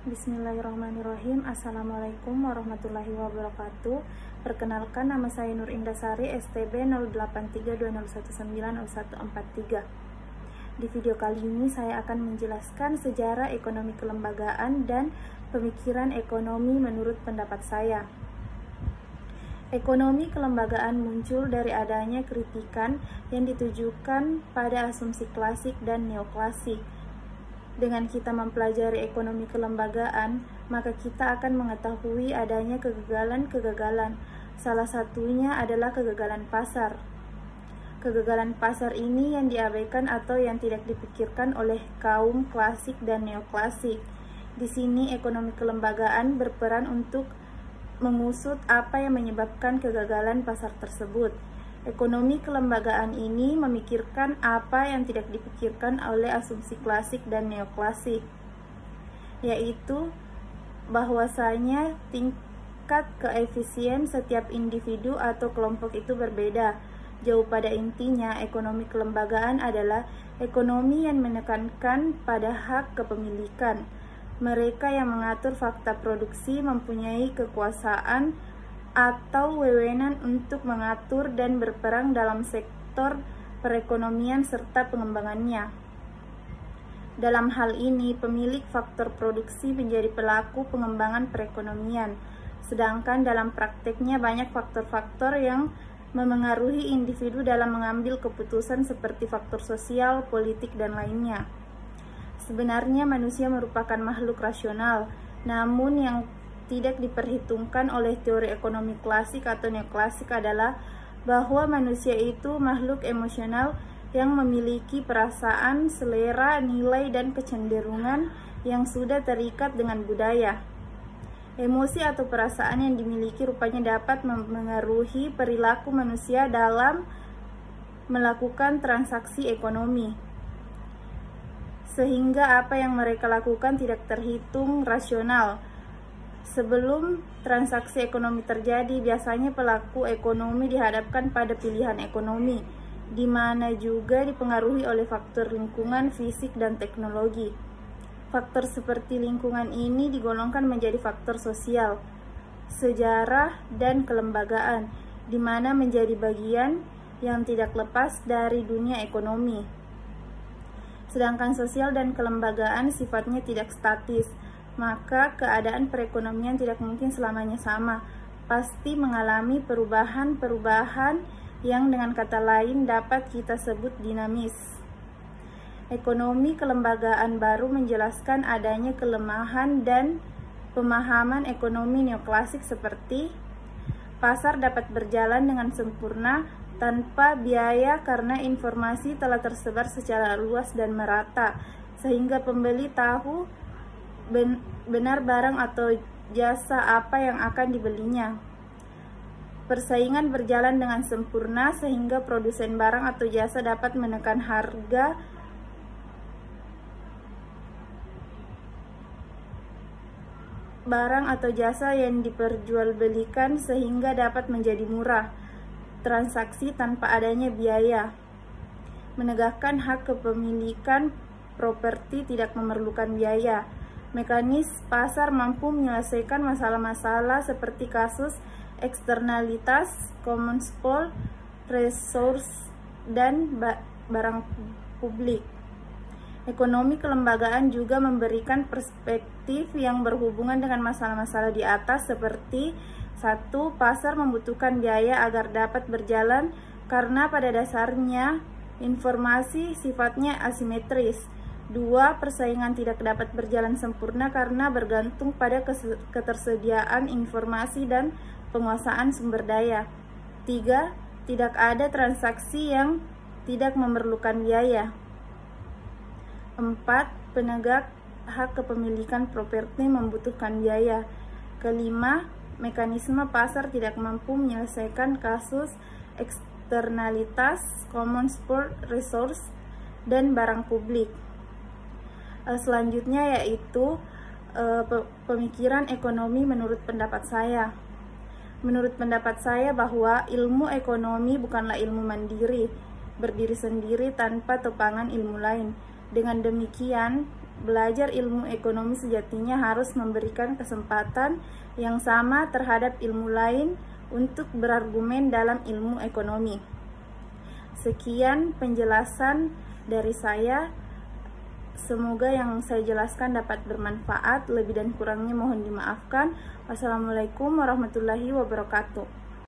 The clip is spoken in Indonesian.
Bismillahirrahmanirrahim. Assalamualaikum warahmatullahi wabarakatuh. Perkenalkan, nama saya Nur Indasari, STB 083201900143. Di video kali ini saya akan menjelaskan sejarah ekonomi kelembagaan dan pemikiran ekonomi menurut pendapat saya. Ekonomi kelembagaan muncul dari adanya kritikan yang ditujukan pada asumsi klasik dan neoklasik. Dengan kita mempelajari ekonomi kelembagaan, maka kita akan mengetahui adanya kegagalan-kegagalan. Salah satunya adalah kegagalan pasar. Kegagalan pasar ini yang diabaikan atau yang tidak dipikirkan oleh kaum klasik dan neoklasik. Di sini ekonomi kelembagaan berperan untuk mengusut apa yang menyebabkan kegagalan pasar tersebut. Ekonomi kelembagaan ini memikirkan apa yang tidak dipikirkan oleh asumsi klasik dan neoklasik, yaitu bahwasanya tingkat keefisien setiap individu atau kelompok itu berbeda. Jauh pada intinya, ekonomi kelembagaan adalah ekonomi yang menekankan pada hak kepemilikan. Mereka yang mengatur fakta produksi mempunyai kekuasaan atau wewenang untuk mengatur dan berperan dalam sektor perekonomian serta pengembangannya. Dalam hal ini, pemilik faktor produksi menjadi pelaku pengembangan perekonomian, sedangkan dalam prakteknya banyak faktor-faktor yang memengaruhi individu dalam mengambil keputusan seperti faktor sosial, politik, dan lainnya. Sebenarnya manusia merupakan makhluk rasional, namun yang tidak diperhitungkan oleh teori ekonomi klasik atau neoklasik adalah bahwa manusia itu makhluk emosional yang memiliki perasaan, selera, nilai, dan kecenderungan yang sudah terikat dengan budaya. Emosi atau perasaan yang dimiliki rupanya dapat memengaruhi perilaku manusia dalam melakukan transaksi ekonomi, sehingga apa yang mereka lakukan tidak terhitung rasional. Sebelum transaksi ekonomi terjadi, biasanya pelaku ekonomi dihadapkan pada pilihan ekonomi, di mana juga dipengaruhi oleh faktor lingkungan, fisik, dan teknologi. Faktor seperti lingkungan ini digolongkan menjadi faktor sosial, sejarah, dan kelembagaan, di mana menjadi bagian yang tidak lepas dari dunia ekonomi. Sedangkan sosial dan kelembagaan sifatnya tidak statis, maka keadaan perekonomian tidak mungkin selamanya sama, pasti mengalami perubahan-perubahan yang dengan kata lain dapat kita sebut dinamis. Ekonomi kelembagaan baru menjelaskan adanya kelemahan dan pemahaman ekonomi neoklasik seperti pasar dapat berjalan dengan sempurna tanpa biaya karena informasi telah tersebar secara luas dan merata, sehingga pembeli tahu benar barang atau jasa apa yang akan dibelinya. Persaingan berjalan dengan sempurna sehingga produsen barang atau jasa dapat menekan harga barang atau jasa yang diperjualbelikan sehingga dapat menjadi murah. Transaksi tanpa adanya biaya. Menegakkan hak kepemilikan properti tidak memerlukan biaya. Mekanisme pasar mampu menyelesaikan masalah-masalah seperti kasus eksternalitas, common pool, resource, dan barang publik. Ekonomi kelembagaan juga memberikan perspektif yang berhubungan dengan masalah-masalah di atas seperti 1. Pasar membutuhkan biaya agar dapat berjalan karena pada dasarnya informasi sifatnya asimetris. 2. Persaingan tidak dapat berjalan sempurna karena bergantung pada ketersediaan informasi dan penguasaan sumber daya. 3. Tidak ada transaksi yang tidak memerlukan biaya. 4. Penegak hak kepemilikan properti membutuhkan biaya. Kelima, mekanisme pasar tidak mampu menyelesaikan kasus eksternalitas, common pool, resource, dan barang publik. Selanjutnya yaitu pemikiran ekonomi menurut pendapat saya. Menurut pendapat saya bahwa ilmu ekonomi bukanlah ilmu mandiri, berdiri sendiri tanpa topangan ilmu lain. Dengan demikian, belajar ilmu ekonomi sejatinya harus memberikan kesempatan yang sama terhadap ilmu lain untuk berargumen dalam ilmu ekonomi. Sekian penjelasan dari saya. Semoga yang saya jelaskan dapat bermanfaat. Lebih dan kurangnya mohon dimaafkan. Wassalamualaikum warahmatullahi wabarakatuh.